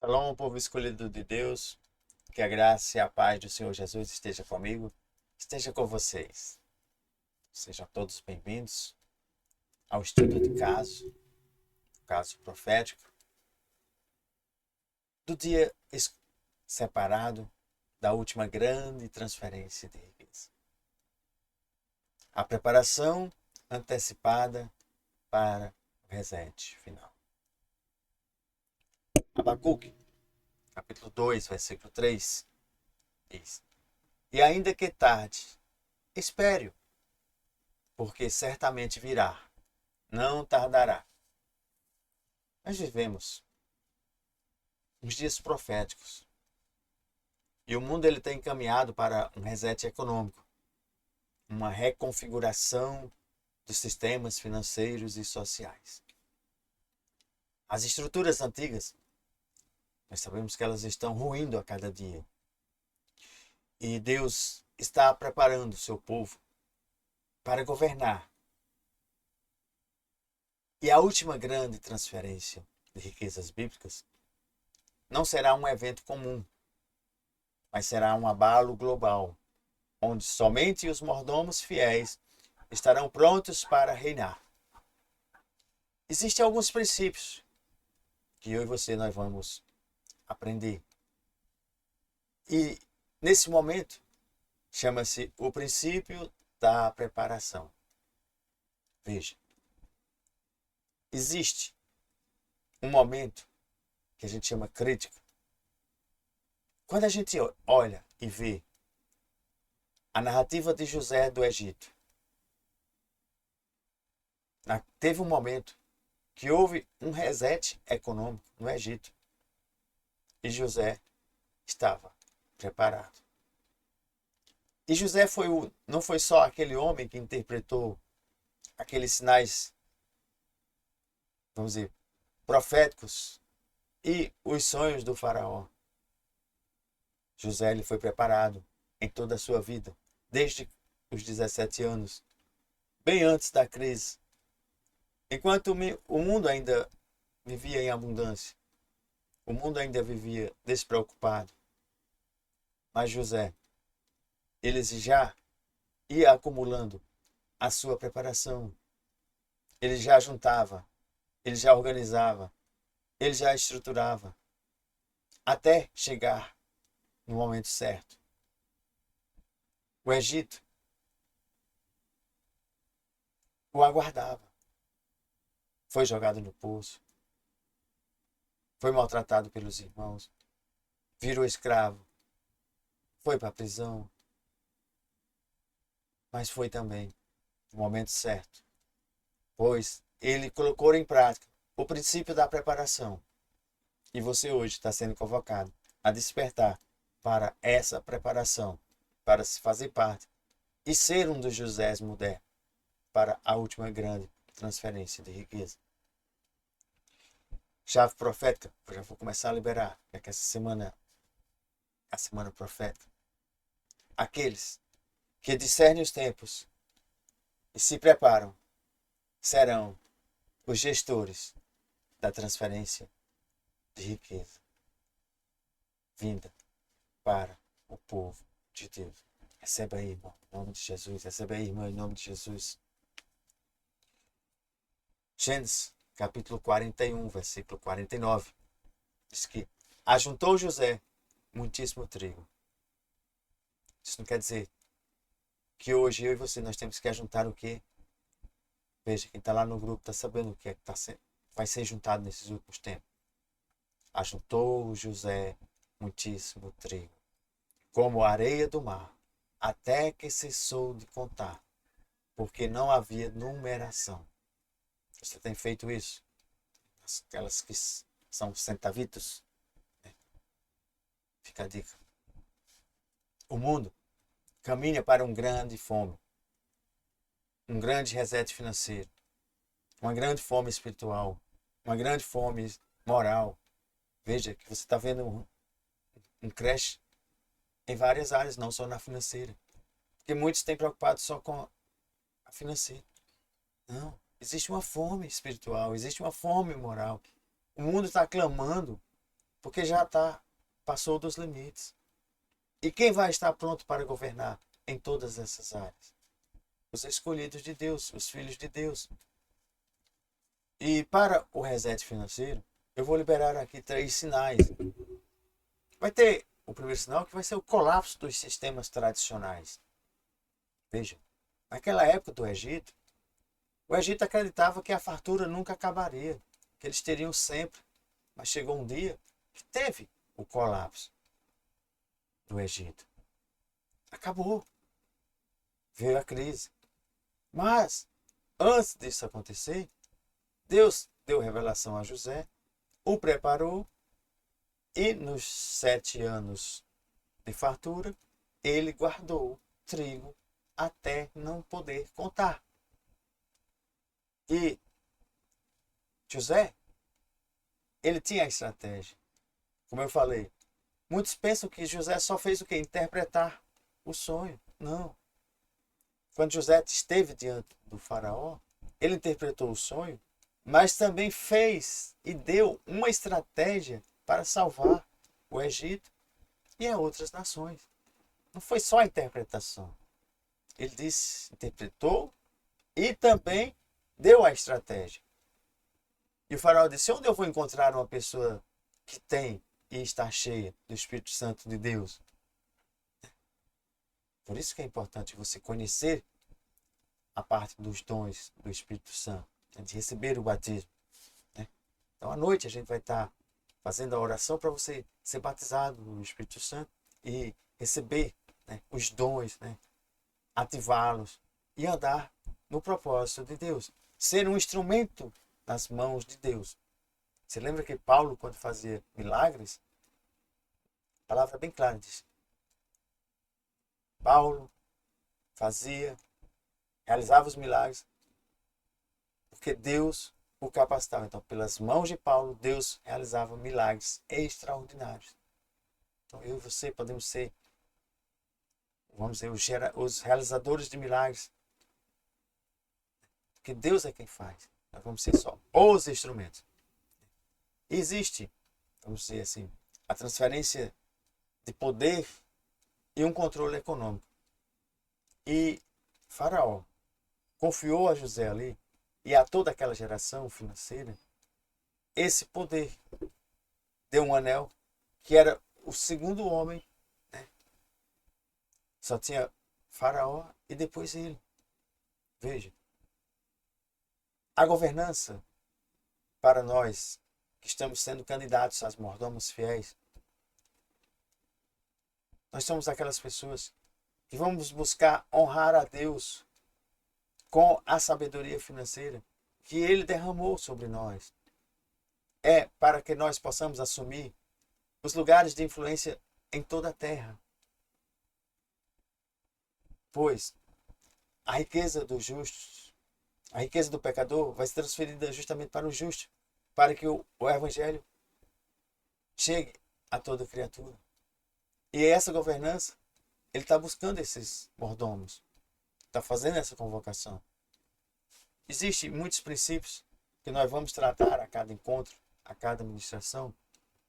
Shalom, povo escolhido de Deus, que a graça e a paz do Senhor Jesus esteja comigo, esteja com vocês. Sejam todos bem-vindos ao estudo de caso profético, do dia separado da última grande transferência de riqueza. A preparação antecipada para o reset final. Abacuque, capítulo 2, versículo 3, diz: E ainda que tarde, espere-o, porque certamente virá, não tardará. Nós vivemos uns dias proféticos e o mundo ele tem encaminhado para um reset econômico, uma reconfiguração dos sistemas financeiros e sociais. As estruturas antigas, nós sabemos que elas estão ruindo a cada dia. E Deus está preparando o seu povo para governar. E a última grande transferência de riquezas bíblicas não será um evento comum, mas será um abalo global, onde somente os mordomos fiéis estarão prontos para reinar. Existem alguns princípios que eu e você nós vamos aprender. E nesse momento chama-se o princípio da preparação. Veja, existe um momento que a gente chama crítico. Quando a gente olha e vê a narrativa de José do Egito, teve um momento que houve um reset econômico no Egito e José estava preparado. E José não foi só aquele homem que interpretou aqueles sinais, vamos dizer, proféticos e os sonhos do faraó. José ele foi preparado em toda a sua vida, desde os 17 anos, bem antes da crise. Enquanto o mundo ainda vivia em abundância, o mundo ainda vivia despreocupado. Mas José, ele já ia acumulando a sua preparação. Ele já juntava, ele já organizava, ele já estruturava, até chegar no momento certo. O Egito o aguardava. Foi jogado no poço, foi maltratado pelos irmãos, virou escravo, foi para a prisão, mas foi também no momento certo, pois ele colocou em prática o princípio da preparação. E você hoje está sendo convocado a despertar para essa preparação, para se fazer parte e ser um dos Josés modernos para a última grande transferência de riqueza. Chave profética, eu já vou começar a liberar, é que essa semana é a semana profética. Aqueles que discernem os tempos e se preparam serão os gestores da transferência de riqueza vinda para o povo de Deus. Receba aí, irmão, em nome de Jesus. Receba aí, irmão, em nome de Jesus. Gênesis, capítulo 41, versículo 49. Diz que ajuntou José muitíssimo trigo. Isso não quer dizer que hoje eu e você nós temos que ajuntar o quê? Veja, quem está lá no grupo está sabendo o que é que vai ser juntado nesses últimos tempos. Ajuntou José muitíssimo trigo, como a areia do mar, até que cessou de contar, porque não havia numeração. Você tem feito isso? Aquelas que são centavitos? Fica a dica. O mundo caminha para um grande fome, um grande reset financeiro, uma grande fome espiritual, uma grande fome moral. Veja que você está vendo um crash em várias áreas, não só na financeira. Porque muitos têm preocupado só com a financeira. Não, existe uma fome espiritual, existe uma fome moral. O mundo está clamando porque já passou dos limites. E quem vai estar pronto para governar em todas essas áreas? Os escolhidos de Deus, os filhos de Deus. E para o reset financeiro, eu vou liberar aqui 3 sinais. Vai ter o primeiro sinal, que vai ser o colapso dos sistemas tradicionais. Veja, naquela época do Egito, o Egito acreditava que a fartura nunca acabaria, que eles teriam sempre. Mas chegou um dia que teve o colapso do Egito. Acabou. Veio a crise. Mas, antes disso acontecer, Deus deu revelação a José, o preparou e nos 7 anos de fartura, ele guardou trigo até não poder contar. E José, ele tinha a estratégia. Como eu falei, muitos pensam que José só fez o quê? Interpretar o sonho. Não. Quando José esteve diante do faraó, ele interpretou o sonho, mas também fez e deu uma estratégia para salvar o Egito e as outras nações. Não foi só a interpretação. Ele disse, interpretou e também deu a estratégia. E o faraó disse, onde eu vou encontrar uma pessoa que tem e está cheia do Espírito Santo de Deus? Por isso que é importante você conhecer a parte dos dons do Espírito Santo, de receber o batismo. Então, à noite, a gente vai estar fazendo a oração para você ser batizado no Espírito Santo e receber os dons, ativá-los e andar no propósito de Deus. Ser um instrumento nas mãos de Deus. Você lembra que Paulo, quando fazia milagres, a palavra é bem clara, diz: Paulo realizava os milagres porque Deus o capacitava. Então, pelas mãos de Paulo, Deus realizava milagres extraordinários. Então, eu e você podemos ser, vamos dizer, os realizadores de milagres. Porque Deus é quem faz. Nós vamos ser só os instrumentos. E existe, vamos dizer assim, a transferência de poder e um controle econômico. E Faraó confiou a José ali e a toda aquela geração financeira esse poder. Deu um anel que era o segundo homem, Só tinha Faraó e depois ele. Veja, a governança para nós que estamos sendo candidatos às mordomos fiéis, nós somos aquelas pessoas que vamos buscar honrar a Deus com a sabedoria financeira que Ele derramou sobre nós. É para que nós possamos assumir os lugares de influência em toda a terra. Pois a riqueza dos justos, a riqueza do pecador vai ser transferida justamente para o justo, para que o Evangelho chegue a toda criatura. E essa governança, ele está buscando esses mordomos, está fazendo essa convocação. Existem muitos princípios que nós vamos tratar a cada encontro, a cada ministração.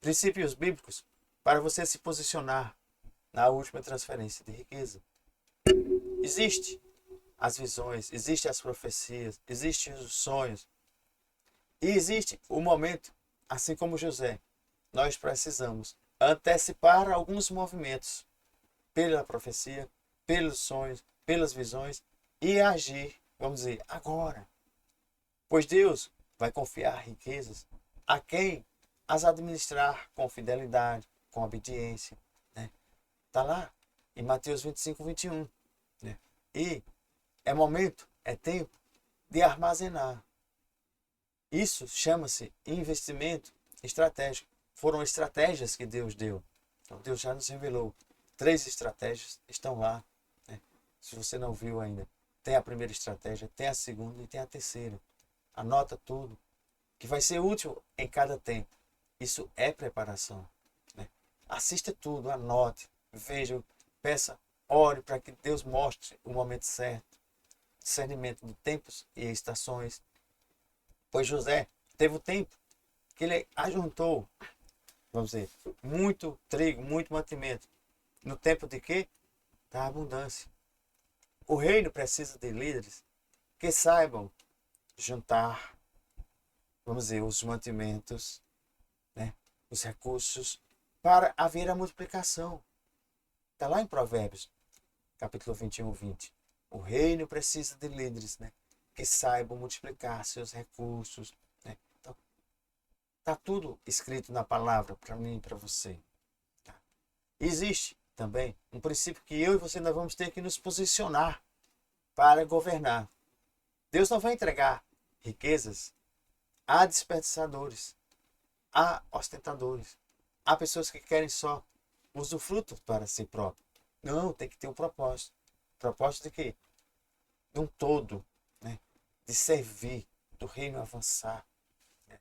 Princípios bíblicos para você se posicionar na última transferência de riqueza. Existem as visões, existem as profecias, existem os sonhos. E existe o momento, assim como José, nós precisamos antecipar alguns movimentos pela profecia, pelos sonhos, pelas visões e agir, vamos dizer, agora. Pois Deus vai confiar riquezas a quem as administrar com fidelidade, com obediência. Está lá em Mateus 25, 21. E é momento, é tempo de armazenar. Isso chama-se investimento estratégico. Foram estratégias que Deus deu. Então Deus já nos revelou. 3 estratégias estão lá. Se você não viu ainda, tem a primeira estratégia, tem a segunda e tem a terceira. Anota tudo, que vai ser útil em cada tempo. Isso é preparação. Assista tudo, anote, veja, peça, ore para que Deus mostre o momento certo. Discernimento de tempos e estações. Pois José teve o tempo que ele ajuntou vamos dizer, muito trigo, muito mantimento. No tempo de quê? Da abundância. O reino precisa de líderes que saibam juntar, vamos dizer, os mantimentos, né, os recursos, para haver a multiplicação. Está lá em Provérbios, capítulo 21, 20. O reino precisa de líderes, né, que saibam multiplicar seus recursos. Né? Então, está tudo escrito na palavra para mim e para você. Tá? Existe também um princípio que eu e você nós vamos ter que nos posicionar para governar. Deus não vai entregar riquezas a desperdiçadores, a ostentadores, a pessoas que querem só usufruto para si próprio. Não, tem que ter um propósito. Propósito de quê? De um todo, né? De servir, do reino avançar. Né?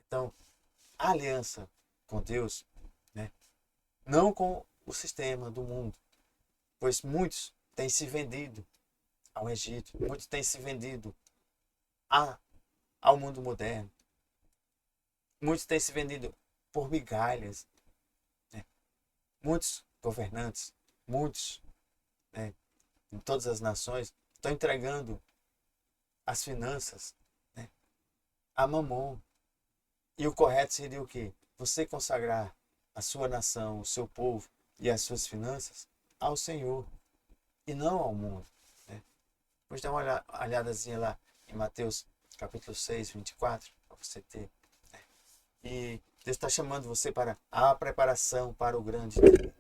Então, a aliança com Deus, né? Não com o sistema do mundo, pois muitos têm se vendido ao Egito, muitos têm se vendido ao mundo moderno, muitos têm se vendido por migalhas, né? Muitos governantes, muitos, né, em todas as nações, estão entregando as finanças, né, a Mamon. E o correto seria o quê? Você consagrar a sua nação, o seu povo e as suas finanças ao Senhor e não ao mundo. Né? Depois dá uma olhadazinha lá em Mateus capítulo 6, 24, para você ter. Né? E Deus está chamando você para a preparação para o grande dia.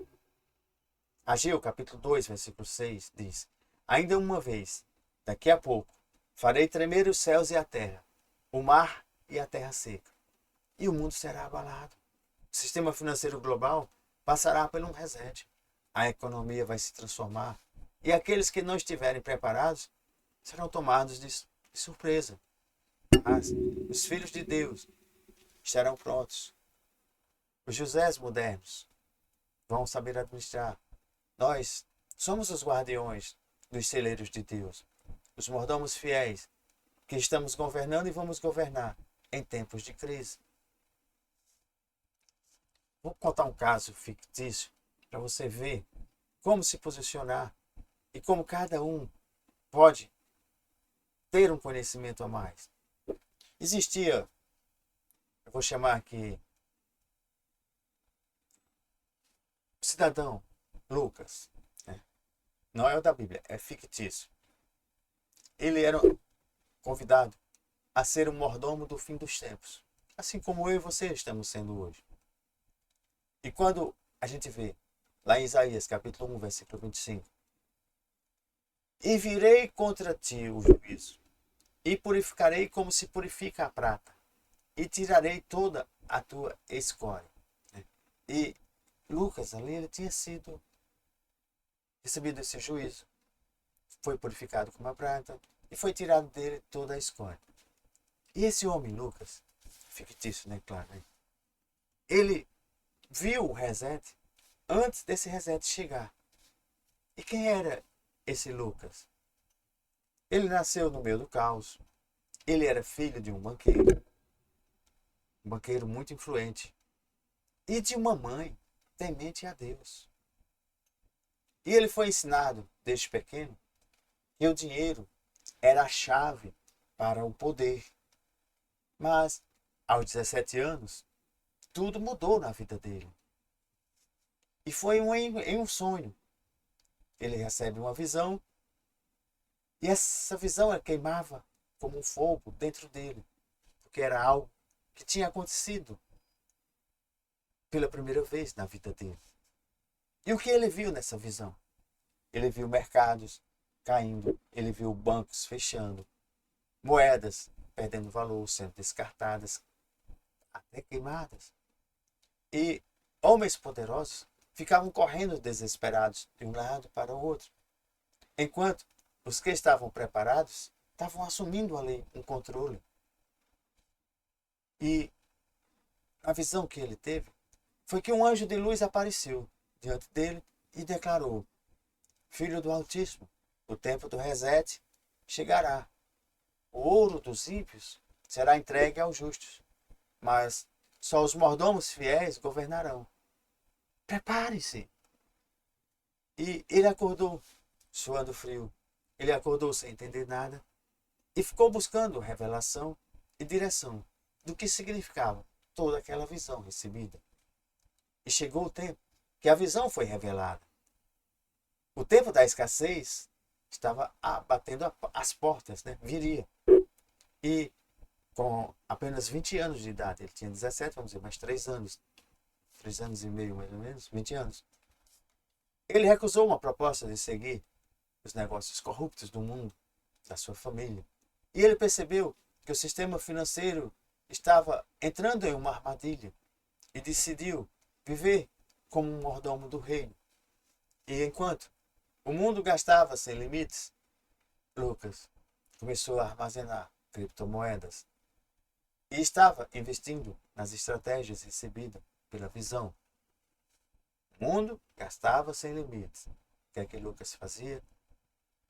Ageu capítulo 2, versículo 6 diz: Ainda uma vez, daqui a pouco, farei tremer os céus e a terra, o mar e a terra seca, e o mundo será abalado. O sistema financeiro global passará por um reset. A economia vai se transformar. E aqueles que não estiverem preparados serão tomados de surpresa. Mas os filhos de Deus estarão prontos. Os Josés modernos vão saber administrar. Nós somos os guardiões dos celeiros de Deus. Os mordomos fiéis que estamos governando e vamos governar em tempos de crise. Vou contar um caso fictício para você ver como se posicionar e como cada um pode ter um conhecimento a mais. Existia, eu vou chamar aqui, o cidadão Lucas. Né? Não é o da Bíblia, é fictício. Ele era convidado a ser o mordomo do fim dos tempos. Assim como eu e você estamos sendo hoje. E quando a gente vê lá em Isaías, capítulo 1, versículo 25. E virei contra ti o juízo, e purificarei como se purifica a prata, e tirarei toda a tua escória. E Lucas ali, ele tinha sido recebido esse juízo, foi purificado como a prata, e foi tirado dele toda a escória. E esse homem, Lucas, fictício, né, claro, né? Ele viu o reset antes desse reset chegar. E quem era esse Lucas? Ele nasceu no meio do caos. Ele era filho de um banqueiro muito influente, e de uma mãe temente a Deus. E ele foi ensinado desde pequeno que o dinheiro era a chave para o poder. Mas aos 17 anos, tudo mudou na vida dele. E foi em um sonho. Ele recebe uma visão, e essa visão queimava como um fogo dentro dele, porque era algo que tinha acontecido pela primeira vez na vida dele. E o que ele viu nessa visão? Ele viu mercados caindo, ele viu bancos fechando, moedas perdendo valor, sendo descartadas, até queimadas. E homens poderosos ficavam correndo desesperados de um lado para o outro, enquanto os que estavam preparados estavam assumindo ali um controle. E a visão que ele teve foi que um anjo de luz apareceu diante dele e declarou: Filho do Altíssimo, o tempo do reset chegará. O ouro dos ímpios será entregue aos justos, mas Só os mordomos fiéis governarão. Prepare-se. E ele acordou suando frio. Ele acordou sem entender nada e ficou buscando revelação e direção do que significava toda aquela visão recebida. E chegou o tempo que a visão foi revelada. O tempo da escassez estava batendo as portas, né? Viria. E com apenas 20 anos de idade, ele tinha 17, vamos dizer, mais 3 anos, 3 anos e meio mais ou menos, 20 anos. Ele recusou uma proposta de seguir os negócios corruptos do mundo, da sua família. E ele percebeu que o sistema financeiro estava entrando em uma armadilha e decidiu viver como um mordomo do reino. E enquanto o mundo gastava sem limites, Lucas começou a armazenar criptomoedas e estava investindo nas estratégias recebidas pela visão. O mundo gastava sem limites. O que é que Lucas fazia?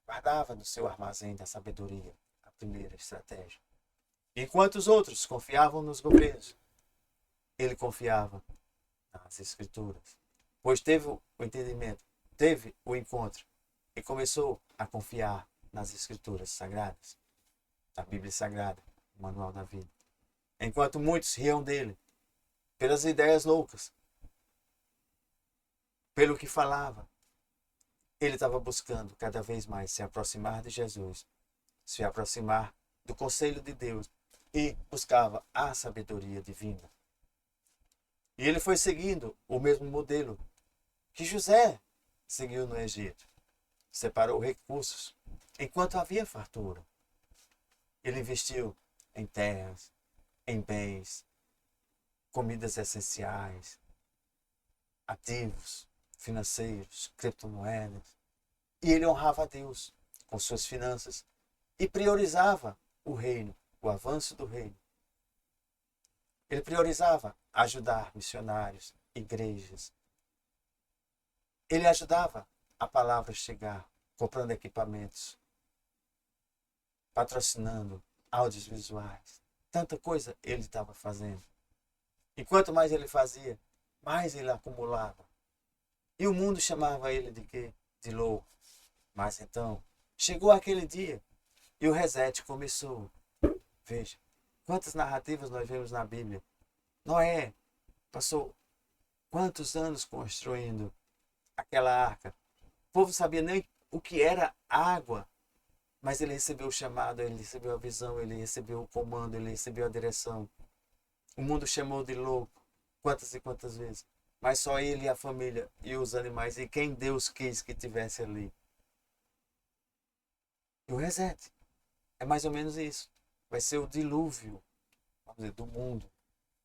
Guardava no seu armazém da sabedoria a primeira estratégia. Enquanto os outros confiavam nos governos, ele confiava nas escrituras. Pois teve o entendimento, teve o encontro e começou a confiar nas escrituras sagradas, na Bíblia Sagrada, o Manual da Vida. Enquanto muitos riam dele, pelas ideias loucas, pelo que falava, ele estava buscando cada vez mais se aproximar de Jesus, se aproximar do conselho de Deus e buscava a sabedoria divina. E ele foi seguindo o mesmo modelo que José seguiu no Egito. Separou recursos enquanto havia fartura. Ele investiu em terras, em bens, comidas essenciais, ativos financeiros, criptomoedas. E ele honrava a Deus com suas finanças e priorizava o reino, o avanço do reino. Ele priorizava ajudar missionários, igrejas. Ele ajudava a palavra chegar, comprando equipamentos, patrocinando audiovisuais. Tanta coisa ele estava fazendo. E quanto mais ele fazia, mais ele acumulava. E o mundo chamava ele de quê? De louco. Mas então, chegou aquele dia e o reset começou. Veja, quantas narrativas nós vemos na Bíblia. Noé passou quantos anos construindo aquela arca. O povo sabia nem o que era água, mas ele recebeu o chamado, ele recebeu a visão, ele recebeu o comando, ele recebeu a direção. O mundo chamou de louco quantas e quantas vezes. Mas só ele e a família e os animais e quem Deus quis que tivesse ali. E o reset é mais ou menos isso. Vai ser o dilúvio, vamos dizer, do mundo.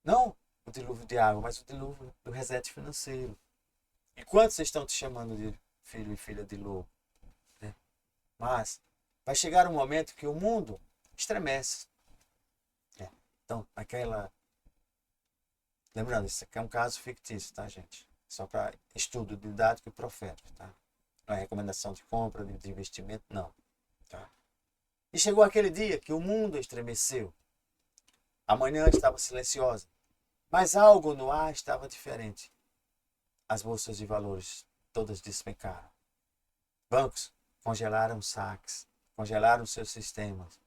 Não o dilúvio de água, mas o dilúvio do reset financeiro. E quantos estão te chamando de filho e filha de louco? Né? Mas vai chegar um momento que o mundo estremece. Né? Então, aquela... Lembrando, isso aqui é um caso fictício, tá, gente? Só para estudo didático e profético, tá? Não é recomendação de compra, de investimento, não. Tá? E chegou aquele dia que o mundo estremeceu. A manhã estava silenciosa, mas algo no ar estava diferente. As bolsas de valores todas despencaram. Bancos congelaram saques, congelaram seus sistemas.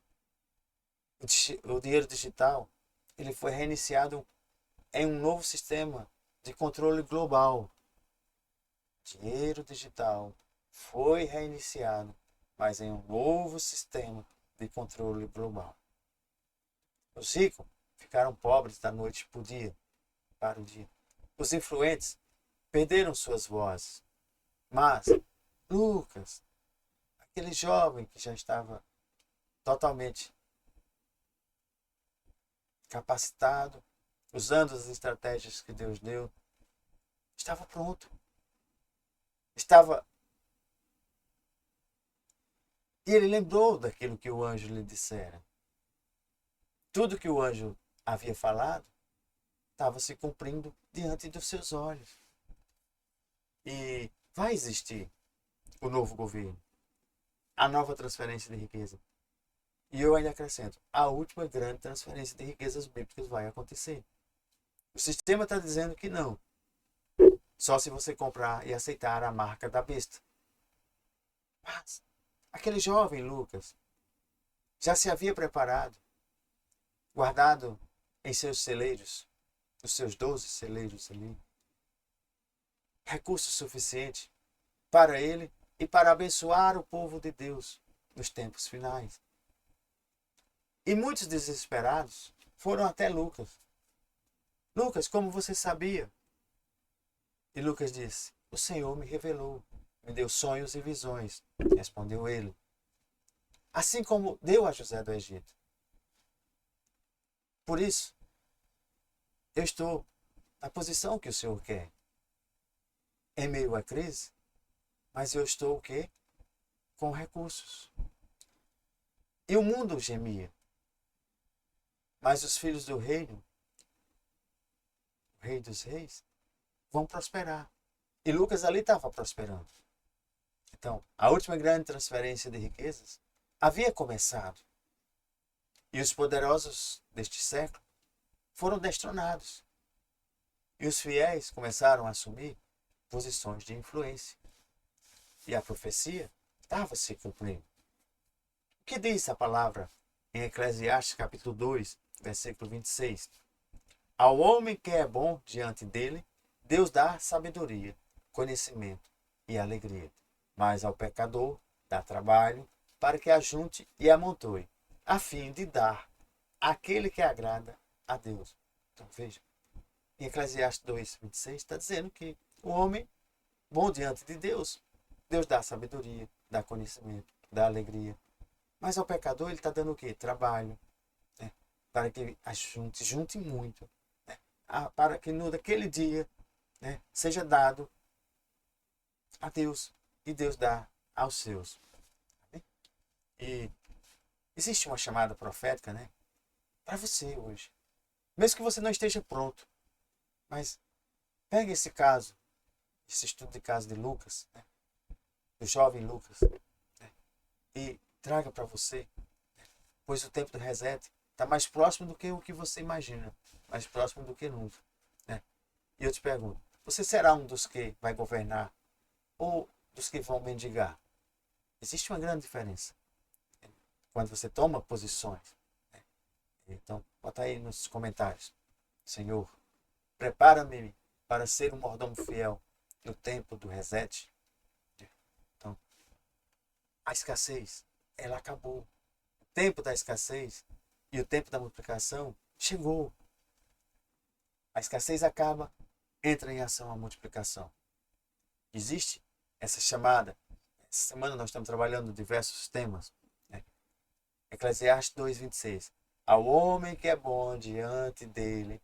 O dinheiro digital ele foi reiniciado em um novo sistema de controle global. O dinheiro digital foi reiniciado, mas em um novo sistema de controle global. Os ricos ficaram pobres da noite para o dia. Os influentes perderam suas vozes. Mas Lucas, aquele jovem que já estava totalmente capacitado, usando as estratégias que Deus deu, estava pronto. E ele lembrou daquilo que o anjo lhe dissera. Tudo que o anjo havia falado estava se cumprindo diante dos seus olhos. E vai existir o novo governo, a nova transferência de riqueza. E eu ainda acrescento, a última grande transferência de riquezas bíblicas vai acontecer. O sistema está dizendo que não. Só se você comprar e aceitar a marca da besta. Mas aquele jovem Lucas já se havia preparado, guardado em seus celeiros, os seus 12 celeiros ali, recurso suficiente para ele e para abençoar o povo de Deus nos tempos finais. E muitos desesperados foram até Lucas. Lucas, como você sabia? E Lucas disse: o Senhor me revelou, me deu sonhos e visões. Respondeu ele. Assim como deu a José do Egito. Por isso, eu estou na posição que o Senhor quer. Em meio à crise, mas eu estou o quê? Com recursos. E o mundo gemia. Mas os filhos do reino, o rei dos reis, vão prosperar. E Lucas ali estava prosperando. Então, a última grande transferência de riquezas havia começado. E os poderosos deste século foram destronados. E os fiéis começaram a assumir posições de influência. E a profecia estava se cumprindo. O que diz a palavra em Eclesiastes capítulo 2, versículo 26? Ao homem que é bom diante dele, Deus dá sabedoria, conhecimento e alegria. Mas ao pecador dá trabalho para que ajunte e amontoe, a fim de dar àquele que agrada a Deus. Então veja, em Eclesiastes 2, 26 está dizendo que o homem bom diante de Deus, Deus dá sabedoria, dá conhecimento, dá alegria. Mas ao pecador ele está dando o quê? Trabalho, né? Para que junte muito, né? Para que naquele dia, né, seja dado a Deus e Deus dá aos seus. E existe uma chamada profética, né, para você hoje. Mesmo que você não esteja pronto, mas pegue esse caso, esse estudo de caso de Lucas, né, do jovem Lucas, né, e traga para você, né, pois o tempo do reset está mais próximo do que o que você imagina, mais próximo do que nunca, né? E eu te pergunto, você será um dos que vai governar ou dos que vão mendigar? Existe uma grande diferença quando você toma posições, né? Então, bota aí nos comentários. Senhor, prepara-me para ser um mordomo fiel no tempo do reset. Então, a escassez, ela acabou. O tempo da escassez e o tempo da multiplicação chegou. A escassez acaba, entra em ação a multiplicação. Existe essa chamada. Essa semana nós estamos trabalhando diversos temas, né? Eclesiastes 2:26. Ao homem que é bom diante dele,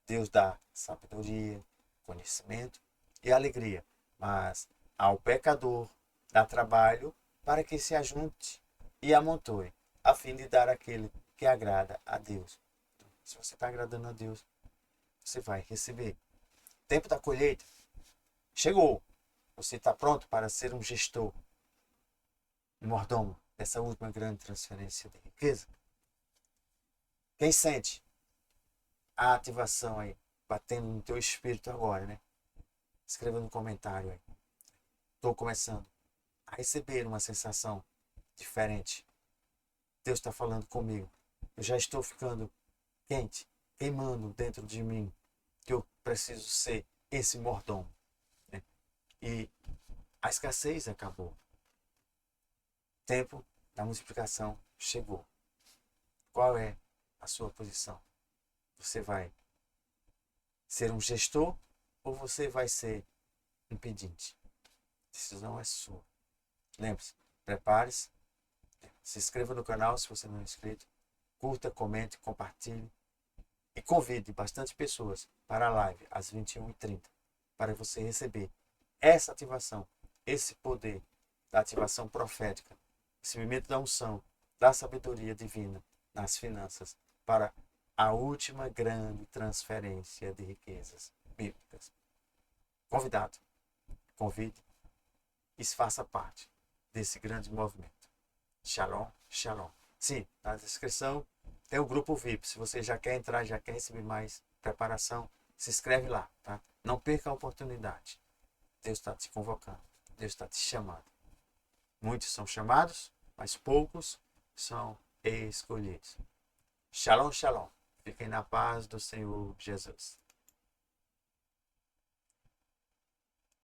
Deus dá sabedoria, conhecimento e alegria. Mas ao pecador dá trabalho para que se ajunte e amontoe, a fim de dar aquele que agrada a Deus. Então, se você está agradando a Deus, você vai receber. Tempo da colheita chegou. Você está pronto para ser um gestor, um mordomo dessa última grande transferência de riqueza? Quem sente a ativação aí, batendo no teu espírito agora, né? Escreva no comentário aí. Estou começando a receber uma sensação diferente. Deus está falando comigo. Eu já estou ficando quente, queimando dentro de mim, que eu preciso ser esse mordomo, né? E a escassez acabou. O tempo da multiplicação chegou. Qual é a sua posição? Você vai ser um gestor ou você vai ser um pedinte? A decisão é sua. Lembre-se, prepare-se, se inscreva no canal se você não é inscrito, curta, comente, compartilhe e convide bastante pessoas para a live às 21h30 para você receber essa ativação, esse poder da ativação profética, recebimento da unção, da sabedoria divina nas finanças para a última grande transferência de riquezas bíblicas. Convidado, convide e faça parte desse grande movimento. Shalom, shalom. Sim, na descrição tem o grupo VIP. Se você já quer entrar, já quer receber mais preparação, Se inscreve lá, tá? Não perca a oportunidade. Deus está te convocando. Deus está te chamando. Muitos são chamados, mas poucos são escolhidos. Shalom, shalom. Fiquem na paz do Senhor Jesus.